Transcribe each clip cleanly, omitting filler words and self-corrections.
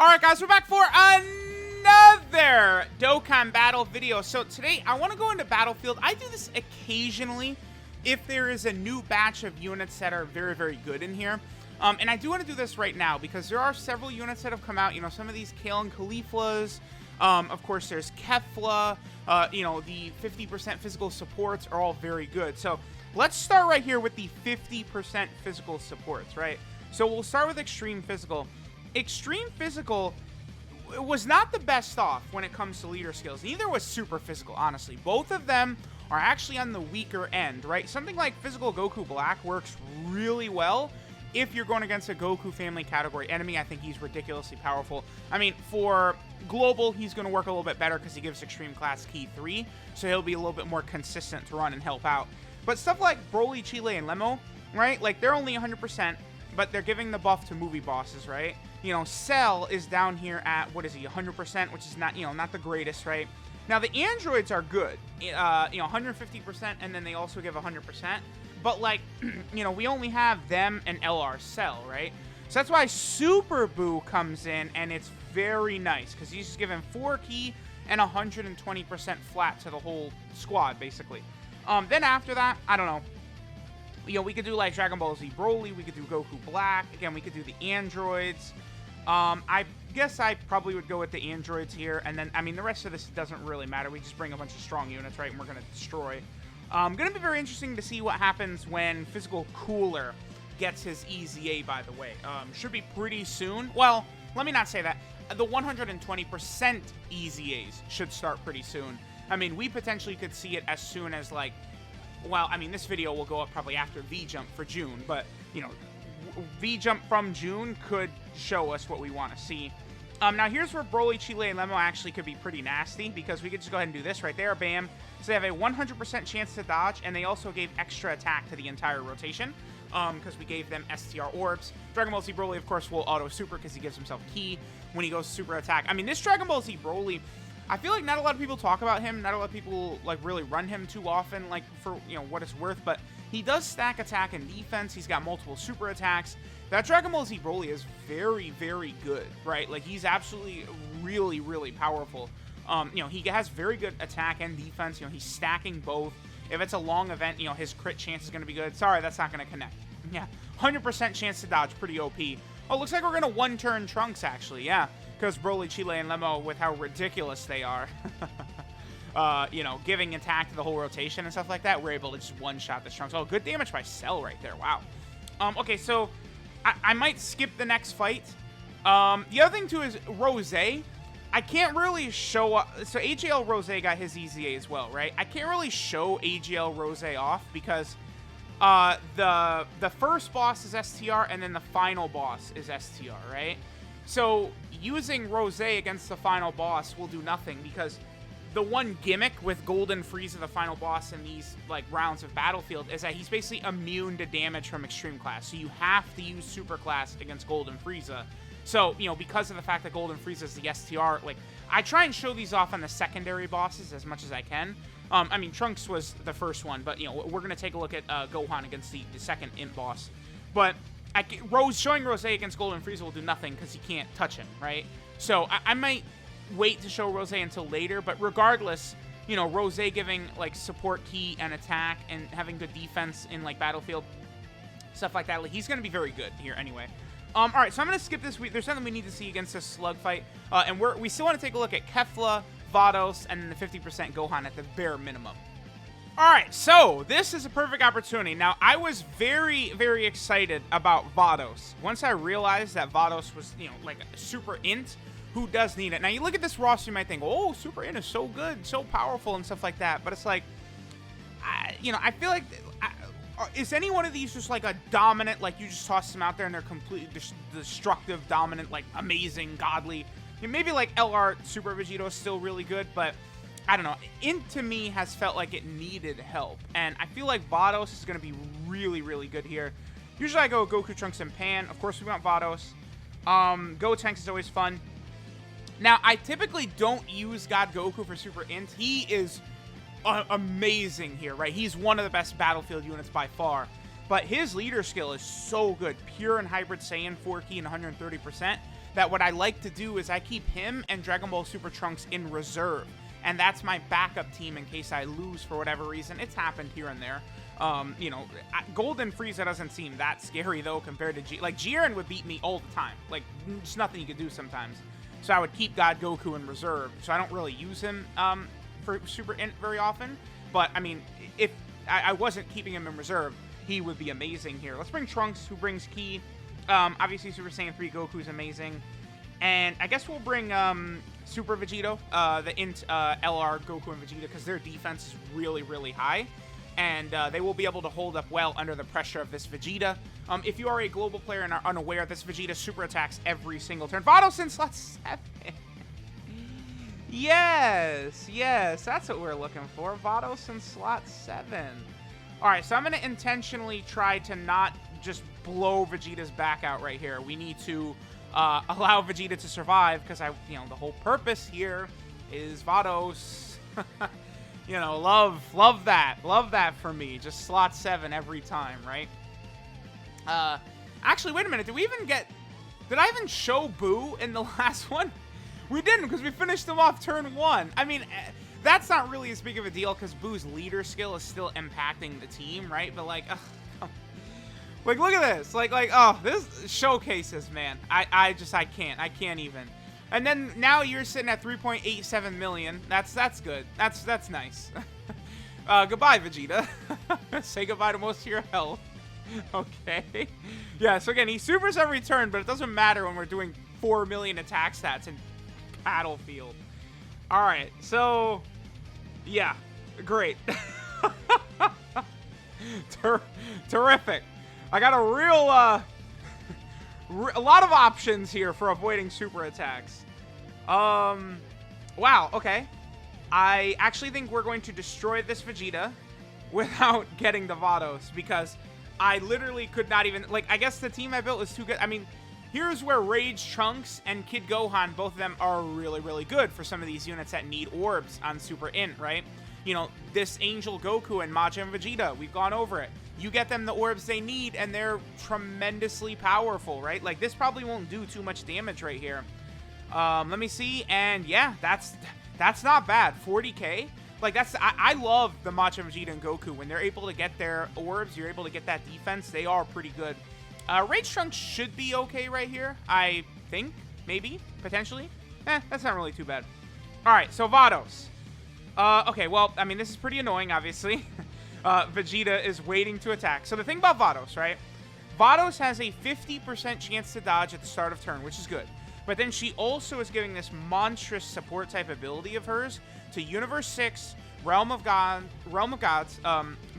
Alright guys, we're back for another Dokkan battle video. So today, I want to go into Battlefield. I do this occasionally if there is a new batch of units that are very, very good in here. And I do want to do this right now because there are several units that have come out. You know, some of these Kale and Khaliflas. Of course, there's Kefla. You know, the 50% physical supports are all very good. So let's start right here with the 50% physical supports, right? So we'll start with Extreme Physical. Extreme Physical was not the best off when it comes to leader skills. Neither was Super Physical, honestly. Both of them are actually on the weaker end, right? Something like Physical Goku Black works really well if you're going against a Goku family category enemy. I think he's ridiculously powerful. I mean, for Global, he's going to work a little bit better because he gives Extreme Class Key 3, so he'll be a little bit more consistent to run and help out. But stuff like Broly, Chile, and Lemo, right? Like, they're only 100%, but they're giving the buff to movie bosses, right? You know, Cell is down here at, what is he, 100%, which is not, you know, not the greatest, right? Now, the androids are good, you know, 150%, and then they also give 100%. But, like, you know, we only have them and LR Cell, right? So that's why Super Boo comes in, and it's very nice, because he's just giving 4 key and 120% flat to the whole squad, basically. Then after that, I don't know. You know, we could do, like, Dragon Ball Z Broly. We could do Goku Black. Again, we could do the androids. I guess I probably would go with the androids here. And then, I mean, the rest of this doesn't really matter. We just bring a bunch of strong units, right? And we're going to destroy. Going to be very interesting to see what happens when Physical Cooler gets his EZA, by the way. Should be pretty soon. Well, let me not say that. The 120% EZAs should start pretty soon. I mean, we potentially could see it as soon as, like, well, I mean, this video will go up probably after V-Jump for June, but, you know, V-Jump from June could show us what we want to see. Now, here's where Broly, Chile, and Lemo actually could be pretty nasty, because we could just go ahead and do this right there, bam. So they have a 100% chance to dodge, and they also gave extra attack to the entire rotation, because we gave them STR orbs. Dragon Ball Z Broly, of course, will auto-super, because he gives himself key when he goes super attack. I mean, this Dragon Ball Z Broly, I feel like not a lot of people talk about him, not a lot of people, like, really run him too often, like, for, you know, what it's worth, but he does stack attack and defense. He's got multiple super attacks. That Dragon Ball Z Broly is very, very good, right? Like, he's absolutely really, really powerful. You know, he has very good attack and defense. You know, he's stacking both. If it's a long event, you know, his crit chance is going to be good. Sorry, that's not going to connect. Yeah, 100% chance to dodge, pretty OP. Oh, looks like we're going to one-turn Trunks, actually, yeah. Because Broly, Chile, and Lemo, with how ridiculous they are, you know, giving attack to the whole rotation and stuff like that, we're able to just one-shot the Trunks. Oh, good damage by Cell right there. Wow. Okay, so I might skip the next fight. The other thing, too, is Rose. I can't really show up. So AGL Rose got his EZA as well, right? I can't really show AGL Rose off because the first boss is STR, and then the final boss is STR, right? So using Rose against the final boss will do nothing, because the one gimmick with Golden Frieza, the final boss in these, like, rounds of Battlefield, is that he's basically immune to damage from Extreme Class. So you have to use Super Class against Golden Frieza. So, you know, because of the fact that Golden Frieza is the STR, like, I try and show these off on the secondary bosses as much as I can. I mean, Trunks was the first one, but, you know, we're going to take a look at Gohan against the second imp boss. But showing Rose against Golden Frieza will do nothing because he can't touch him, right? So I might wait to show Rose until later, but regardless, you know, Rose giving, like, support key and attack and having good defense in, like, Battlefield, stuff like that, like, he's going to be very good here anyway. All right, so I'm going to skip this. There's something we need to see against this slug fight, and we still want to take a look at Kefla, Vados, and then the 50% Gohan at the bare minimum. Alright, so this is a perfect opportunity. Now, I was very, very excited about Vados. Once I realized that Vados was, you know, like a super int, who does need it? Now, you look at this roster, you might think, oh, super int is so good, so powerful, and stuff like that. But it's like, you know, I feel like, is any one of these just like a dominant, like you just toss them out there and they're completely destructive, dominant, like amazing, godly? You know, maybe like LR Super Vegito is still really good, but I don't know. Int to me has felt like it needed help, and I feel like Vados is going to be really, really good here. Usually I go Goku, Trunks, and Pan. Of course, we want Vados. Gotenks is always fun. Now, I typically don't use God Goku for Super Int. He is amazing here, right? He's one of the best Battlefield units by far. But his leader skill is so good. Pure and Hybrid Saiyan, 4 key and 130%. that what I like to do is I keep him and Dragon Ball Super Trunks in reserve. And that's my backup team in case I lose for whatever reason. It's happened here and there. You know, Golden Frieza doesn't seem that scary, though, compared to Like, Jiren would beat me all the time. Like, just nothing you could do sometimes. So I would keep God Goku in reserve. So I don't really use him for Super Int very often. But, I mean, if I wasn't keeping him in reserve, he would be amazing here. Let's bring Trunks, who brings Ki. Obviously, Super Saiyan 3 Goku's amazing. And I guess we'll bring Super Vegito, the Int LR Goku and Vegeta, because their defense is really, really high. And they will be able to hold up well under the pressure of this Vegeta. If you are a global player and are unaware, this Vegeta super attacks every single turn. Vados in slot 7. Yes, that's what we're looking for. Vados in slot 7. All right, so I'm going to intentionally try to not just blow Vegeta's back out right here. We need to allow Vegeta to survive because the whole purpose here is Vados. You know, love that for me. Just slot 7 every time, right? Actually, wait a minute. Did I even show Boo in the last one? We didn't, because we finished them off turn 1. I mean, that's not really as big of a deal because Boo's leader skill is still impacting the team, right? But like, like look at this. Like, oh, this showcases, man. I can't even. And then now you're sitting at 3.87 million. That's good. That's nice. Goodbye, Vegeta. Say goodbye to most of your health. Okay. Yeah, so again, he supers every turn, but it doesn't matter when we're doing 4 million attack stats in Battlefield. All right, so yeah, great. Terrific. I got a real a lot of options here for avoiding super attacks. Wow, okay. I actually think we're going to destroy this Vegeta without getting the Vados, because I literally could not even, like, I guess the team I built was too good. I mean, here's where Rage Trunks and Kid Gohan, both of them are really, really good for some of these units that need orbs on Super Int, right? You know, this Angel Goku and Majin Vegeta, we've gone over it. You get them the orbs they need, and they're tremendously powerful, right? Like, this probably won't do too much damage right here. Let me see, and yeah, that's not bad. 40k? Like, I love the Majin Vegeta and Goku. When they're able to get their orbs, you're able to get that defense, they are pretty good. Rage Trunks should be okay right here, I think. Maybe, potentially. That's not really too bad. Alright, so Vados. Okay, well, I mean, this is pretty annoying, obviously. Vegeta is waiting to attack. So the thing about Vados, right? Vados has a 50% chance to dodge at the start of turn, which is good. But then she also is giving this monstrous support type ability of hers to Universe 6, Realm of Gods,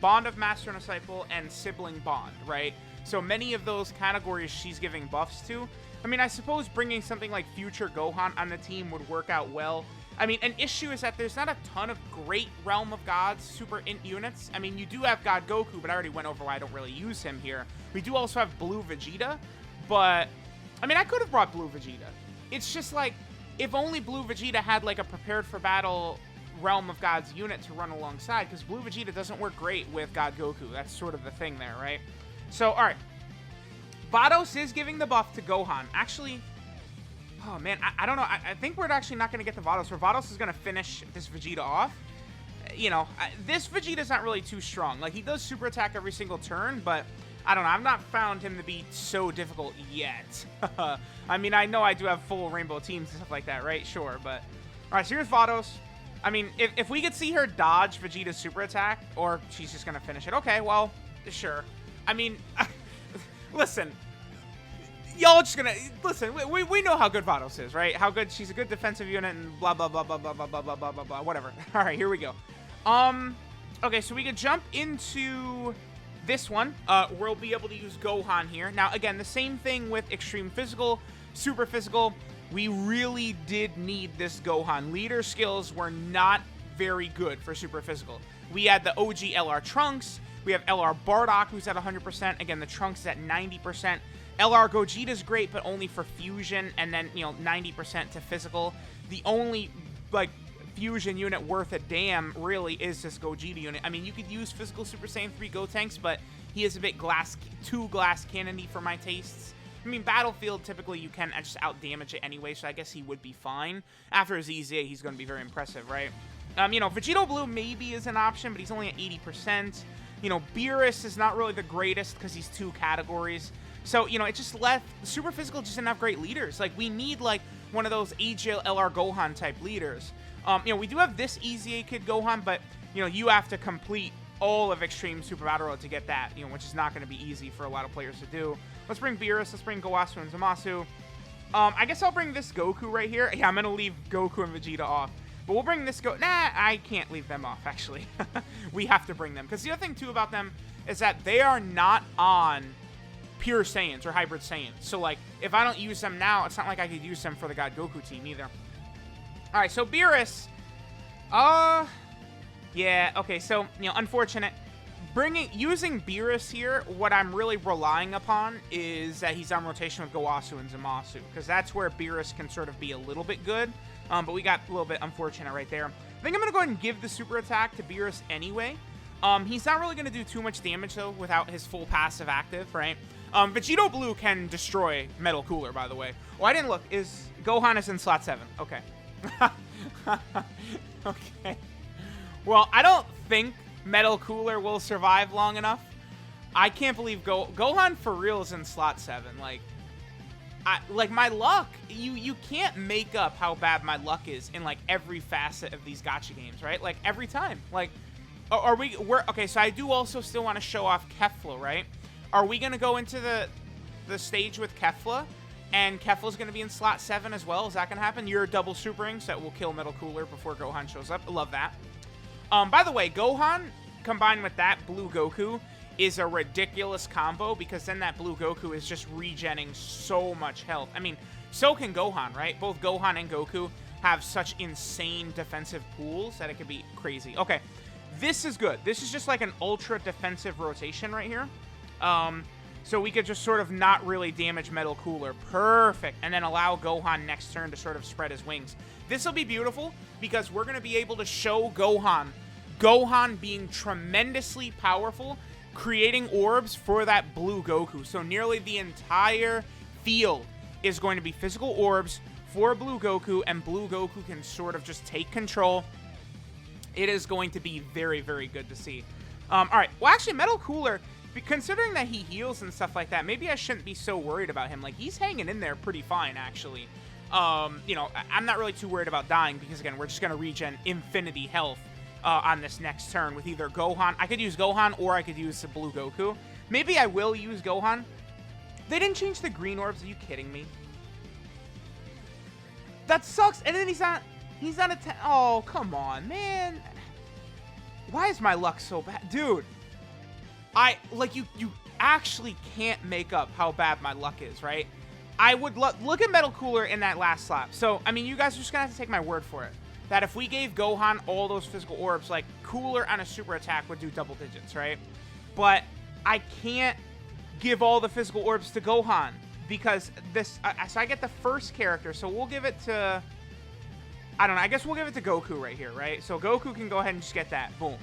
Bond of Master and Disciple, and Sibling Bond, right? So many of those categories she's giving buffs to. I mean, I suppose bringing something like Future Gohan on the team would work out well. I mean, an issue is that there's not a ton of great Realm of Gods Super Int units. I mean, you do have God Goku, but I already went over why I don't really use him here. We do also have Blue Vegeta, but, I mean, I could have brought Blue Vegeta. It's just like, if only Blue Vegeta had, like, a prepared for battle Realm of Gods unit to run alongside, because Blue Vegeta doesn't work great with God Goku. That's sort of the thing there, right? So, alright. Vados is giving the buff to Gohan. Actually, oh man, I don't know. I think we're actually not going to get the Vados, or Vados is going to finish this Vegeta off. You know, this Vegeta's not really too strong. Like, he does super attack every single turn, but I don't know. I've not found him to be so difficult yet. I mean, I know I do have full rainbow teams and stuff like that, right? Sure, but... Alright, so here's Vados. I mean, if we could see her dodge Vegeta's super attack, or she's just going to finish it. Okay, well, sure. I mean, listen. Y'all just gonna... Listen, we know how good Vados is, right? How good... She's a good defensive unit and blah, blah, blah, blah, blah, blah, blah, blah, blah, blah, blah, whatever. Alright, here we go. Okay, so we can jump into this one. We'll be able to use Gohan here. Now, again, the same thing with Extreme Physical, Super Physical. We really did need this Gohan. Leader skills were not very good for Super Physical. We had the OG LR Trunks. We have LR Bardock, who's at 100%. Again, the Trunks is at 90%. LR Gogeta's great, but only for fusion, and then, you know, 90% to physical. The only, like, fusion unit worth a damn, really, is this Gogeta unit. I mean, you could use physical Super Saiyan 3 Gotenks, but he is a bit too glass cannon-y for my tastes. I mean, Battlefield, typically you can just out-damage it anyway, so I guess he would be fine. After his EZA, he's going to be very impressive, right? You know, Vegito Blue maybe is an option, but he's only at 80%. You know, Beerus is not really the greatest because he's 2 categories. So, you know, it just left Super Physical just didn't have great leaders. Like, we need, like, one of those AJ LR Gohan type leaders. You know, we do have this EZA Kid Gohan, but, you know, you have to complete all of Extreme Super Battle Road to get that, you know, which is not going to be easy for a lot of players to do. Let's bring Beerus. Let's bring Gowasu and Zamasu. I guess I'll bring this Goku right here. Yeah, I'm going to leave Goku and Vegeta off. But we'll bring this Nah, I can't leave them off, actually. We have to bring them. Because the other thing, too, about them is that they are not on Pure Saiyans or Hybrid Saiyans. So, like, if I don't use them now, it's not like I could use them for the God Goku team either. Alright, so Beerus. Yeah, okay, so, you know, unfortunate. Using Beerus here, what I'm really relying upon is that he's on rotation with Gowasu and Zamasu, because that's where Beerus can sort of be a little bit good, but we got a little bit unfortunate right there. I think I'm going to go ahead and give the super attack to Beerus anyway. He's not really going to do too much damage, though, without his full passive active, right? Vegito Blue can destroy Metal Cooler, by the way. Oh, I didn't look. Gohan is in slot 7. Okay. Okay. Well, I don't think Metal Cooler will survive long enough. I can't believe Gohan for real is in slot 7. Like my luck, you can't make up how bad my luck is in like every facet of these gacha games, right? Like every time. Like, okay, so I do also still want to show off Kefla, right? Are we gonna go into the stage with Kefla? And Kefla's gonna be in slot 7 as well. Is that gonna happen? You're double supering, so that will kill Metal Cooler before Gohan shows up. I love that. By the way, Gohan combined with that Blue Goku is a ridiculous combo, because then that Blue Goku is just regenning so much health. I mean, so can Gohan, right? Both Gohan and Goku have such insane defensive pools that it could be crazy. Okay, this is good. This is just like an ultra defensive rotation right here. So we could just sort of not really damage Metal Cooler. Perfect. And then allow Gohan next turn to sort of spread his wings. This will be beautiful because we're going to be able to show Gohan being tremendously powerful, creating orbs for that Blue Goku. So nearly the entire field is going to be physical orbs for Blue Goku, and Blue Goku can sort of just take control. It is going to be very, very good to see. All right. Well, actually, Metal Cooler, considering that he heals and stuff like that, maybe I shouldn't be so worried about him. Like, he's hanging in there pretty fine, actually. You know, I'm not really too worried about dying because, again, we're just going to regen infinity health on this next turn with either Gohan. I could use Gohan or I could use the Blue Goku. Maybe I will use Gohan. They didn't change the green orbs. Are you kidding me? That sucks. And then he's not a 10. Oh, come on, man. Why is my luck so bad? Dude. You actually can't make up how bad my luck is, right? I would look at Metal Cooler in that last slap. So, I mean, you guys are just going to have to take my word for it. That if we gave Gohan all those physical orbs, like, Cooler on a super attack would do double digits, right? But I can't give all the physical orbs to Gohan because this... so I get the first character, so we'll give it to... I don't know, I guess we'll give it to Goku right here, right? So Goku can go ahead and just get that. Boom.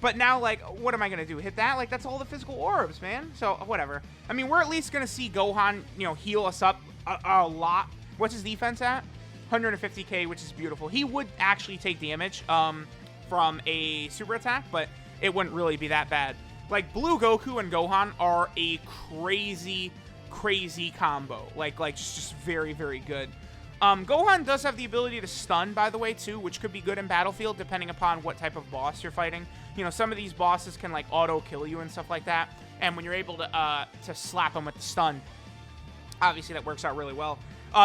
But now, like, what am I going to do? Hit that? Like, that's all the physical orbs, man. So, whatever. I mean, we're at least going to see Gohan, you know, heal us up a lot. What's his defense at? 150k, which is beautiful. He would actually take damage from a super attack, but it wouldn't really be that bad. Like, Blue Goku and Gohan are a crazy, crazy combo. Like just very, very good. Gohan does have the ability to stun, by the way, too, which could be good in Battlefield, depending upon what type of boss you're fighting. You know, some of these bosses can, like, auto-kill you and stuff like that, and when you're able to slap them with the stun, obviously that works out really well.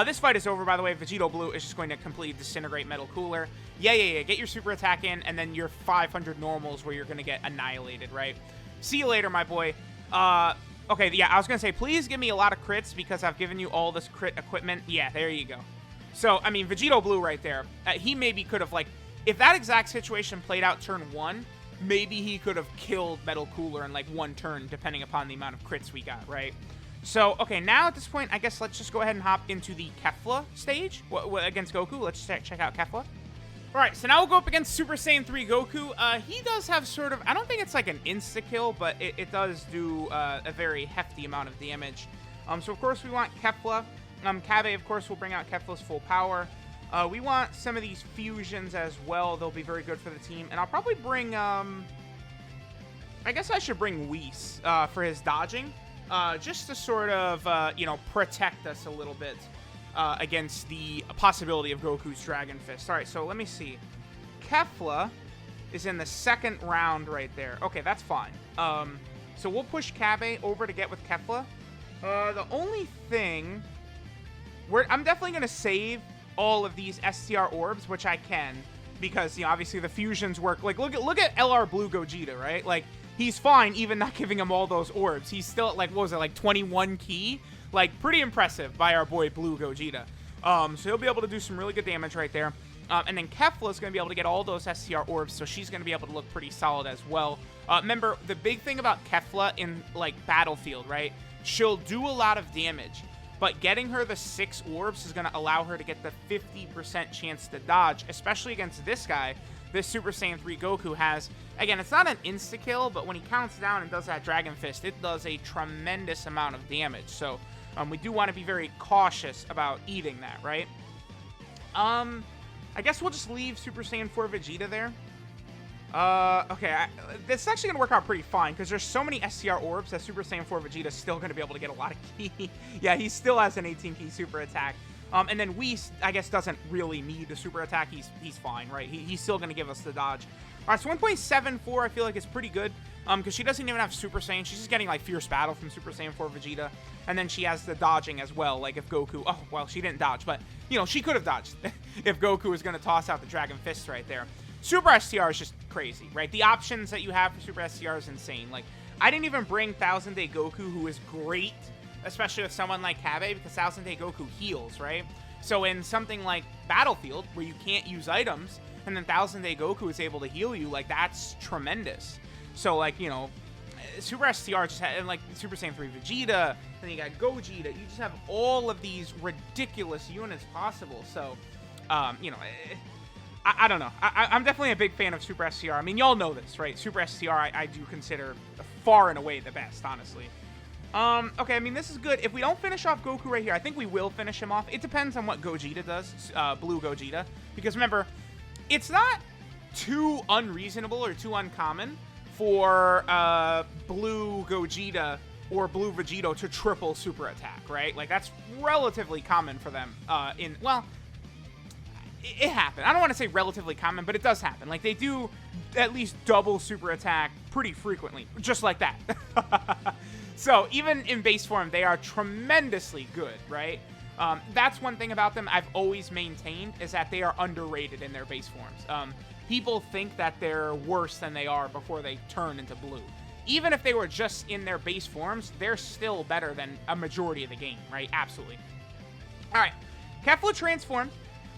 This fight is over, by the way. Vegito Blue is just going to completely disintegrate Metal Cooler. Yeah. Get your super attack in, and then your 500 normals where you're going to get annihilated, right? See you later, my boy. Okay, yeah, I was going to say, please give me a lot of crits because I've given you all this crit equipment. Yeah, there you go. So, I mean, Vegito Blue right there, he maybe could have, like, if that exact situation played out turn 1, maybe he could have killed Metal Cooler in, like, 1 turn, depending upon the amount of crits we got, right? So, okay, now at this point, I guess let's just go ahead and hop into the Kefla stage against Goku. Let's check out Kefla. All right, so now we'll go up against Super Saiyan 3 Goku. He does have sort of, I don't think it's like an insta-kill, but it does do a very hefty amount of damage. So, of course, we want Kefla. Kaveh, of course, will bring out Kefla's full power. We want some of these fusions as well. They'll be very good for the team. And I'll probably bring, I guess I should bring Whis for his dodging. Just to sort of, protect us a little bit against the possibility of Goku's Dragon Fist. All right, so let me see. Kefla is in the second round right there. Okay, that's fine. So we'll push Kaveh over to get with Kefla. The only thing... I'm definitely going to save all of these STR orbs, which I can, because, obviously the fusions work. Like, look at LR Blue Gogeta, right? Like, he's fine even not giving him all those orbs. He's still at, like, what was it, like 21 key? Like, pretty impressive by our boy Blue Gogeta. So he'll be able to do some really good damage right there. And then Kefla is going to be able to get all those STR orbs, so she's going to be able to look pretty solid as well. Remember, the big thing about Kefla in, like, Battlefield, right? She'll do a lot of damage, but getting her the 6 orbs is going to allow her to get the 50% chance to dodge, especially against this guy. This Super Saiyan 3 Goku has, again, it's not an insta-kill, but when he counts down and does that Dragon Fist, it does a tremendous amount of damage. So, we do want to be very cautious about eating that, right? I guess we'll just leave Super Saiyan 4 Vegeta there. Okay, this is actually going to work out pretty fine, because there's so many SCR orbs that Super Saiyan 4 Vegeta is still going to be able to get a lot of key. Yeah, he still has an 18-key super attack. And then Whis, I guess, doesn't really need the super attack. He's fine, right? He's still going to give us the dodge. All right, so 1.74 I feel like is pretty good, because she doesn't even have Super Saiyan. She's just getting, like, Fierce Battle from Super Saiyan 4 Vegeta. And then she has the dodging as well, like if Goku... Oh, well, she didn't dodge, but, she could have dodged if Goku was going to toss out the Dragon Fist right there. Super STR is just crazy, right? The options that you have for Super STR is insane. Like, I didn't even bring Thousand Day Goku, who is great, especially with someone like Kaveh, because Thousand Day Goku heals, right? So in something like Battlefield, where you can't use items, and then Thousand Day Goku is able to heal you, like, that's tremendous. So, like, Super STR just had, and like Super Saiyan 3 Vegeta, then you got Gogeta, you just have all of these ridiculous units possible. So, I don't know. I'm definitely a big fan of Super STR. I mean, y'all know this, right? Super STR I do consider far and away the best, honestly. Okay, I mean, this is good. If we don't finish off Goku right here, I think we will finish him off. It depends on what Gogeta does, Blue Gogeta. Because remember, it's not too unreasonable or too uncommon for Blue Gogeta or Blue Vegito to triple super attack, right? Like, that's relatively common for them well, it happened. I don't want to say relatively common, but it does happen. Like, they do at least double super attack pretty frequently, just like that. So, even in base form, they are tremendously good, right? That's one thing about them I've always maintained, is that they are underrated in their base forms. People think that they're worse than they are before they turn into blue. Even if they were just in their base forms, they're still better than a majority of the game, right? Absolutely. All right. Kefla transformed.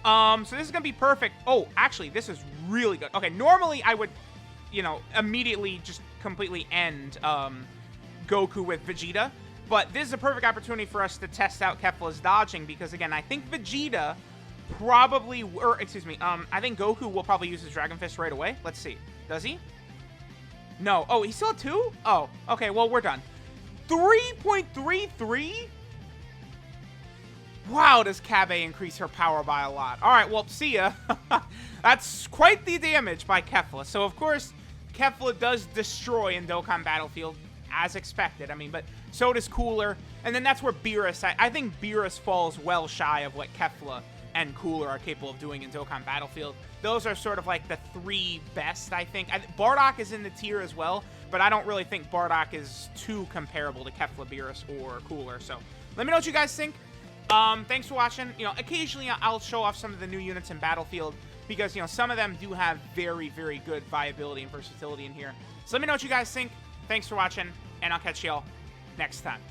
So this is going to be perfect. Oh, actually, this is really good. Okay, normally I would, immediately just completely end Goku with Vegeta. But this is a perfect opportunity for us to test out Kefla's dodging, because, again, I think Vegeta probably, I think Goku will probably use his Dragon Fist right away. Let's see. Does he? No. Oh, he still had 2? Oh, okay, well, we're done. 3.33? Wow, does Kaveh increase her power by a lot. All right, well, see ya. That's quite the damage by Kefla. So, of course, Kefla does destroy in Dokkan Battlefield, as expected. I mean, but so does Cooler. And then that's where Beerus, I think Beerus falls well shy of what Kefla and Cooler are capable of doing in Dokkan Battlefield. Those are sort of like the 3 best, I think. Bardock is in the tier as well, but I don't really think Bardock is too comparable to Kefla, Beerus, or Cooler. So, let me know what you guys think. Thanks for watching. Occasionally I'll show off some of the new units in Battlefield, because, some of them do have very, very good viability and versatility in here. So let me know what you guys think. Thanks for watching, and I'll catch y'all next time.